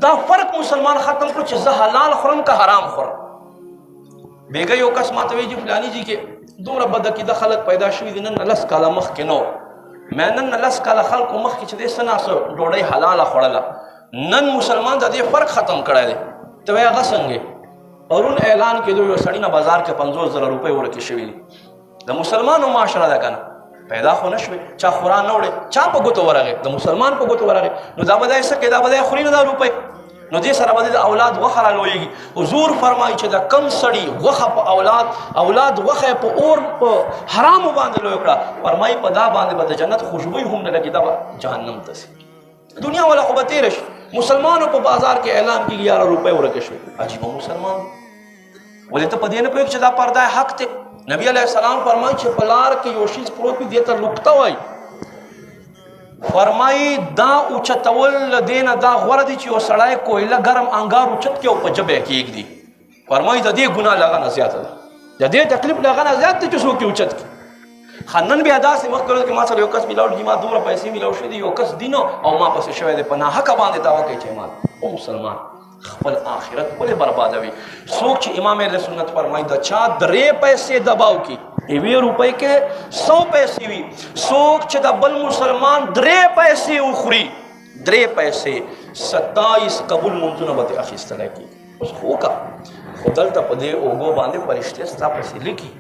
دا فرق مسلمان ختم کړو چې زه حلال خورم که حرام خورم. بیګا یو کس ماته وی چې فلانی جی کې دومره بد عقیده خلک پیدا شوي دي نن 10 کاله مخکې نو مې نن 10 کاله خلکو مخکې چې دې څه ناسو ډوډۍ حلاله خوړله نن مسلمان د دې فرق ختم کړی دی. ته وایې هغه څنګه پرون اعلان کېدو یو سړي نه بازار کې 50,000 روپۍ ورکې شوي دي. د مسلمانو معاشره ده که نه پیدا خو نه شوې چا خورا نه وړې چا په ګوتو ورغې د مسلمان په ګوتو ورغې نو دا به دی څه کوي دا به دی خوري نه دا روپۍ نو دې سره به د اولاد غوښه رالویږي. حضور فرمایي چې د کم سړي غوښه په اولاد غوښه په اور په حرامو باندې لوی کړه فرمایي په دا باندې به د جنت خوشبوی هم نه لګي دا به جهنم ته ځي. دنیا والا خو به تېره شي. مسلمانو په بازار کې اعلان کېږي 11 روپۍ ورکې شوې عجیبه مسلمان ولې ته په دې نه پوهېږې چې دا پرده حق دی. نبی علیہ السلام فرمایي چې په لار کې یو شیز پروت وي دې ته لقطه وایي. فرمایي دا اوچتول له دې نه دا غوره دی چې یو سړی کویله ګرم انګار اوچت کړي او په ژبه یې کېږدي. فرمایي د دې ګناه له هغه نه زیاته ده د دې تکلیف له هغه نه زیات دی چې څوک یې اوچت کړي. نن بیا داسې وخت کړی چې ما سره یو کس میلاو دي ما دومره پیسې میلاو شوي دي یو کس دی نو او ما پسې شوی دی په ناحقه باندې دعوه کوي چې مال او مسلمان خپل آخرت ولې بربادوي. څوک چې امام اهل سنت فرمایي د چا 3 پیسې دباو کی 1 روپۍ کې 100 پیسې وي څوک چې د بل مسلمان 3 پیسې وخوري 3 پیسې 27 قبول منځونه به اخیستلی کېږي. اوس خو وکړه خو دلته په دې اوږو باندې فرشتې ستا پسې لیکي